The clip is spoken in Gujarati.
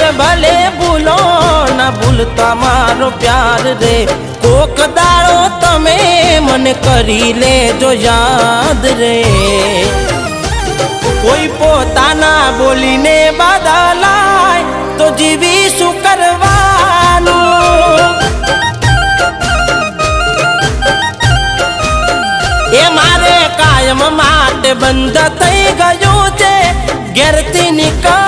ભલે ભલે ભૂલો ના ભૂલતા મારો પ્યાર રે કોક દાડો તમે મને કરી લેજો યાદ રે કોઈ પોતાના બોલીને બદલાય તો જીવી શું કરવાનું એ મારે કાયમ માટે બંધ થઈ ગયું છે ઘેરથી નીકળ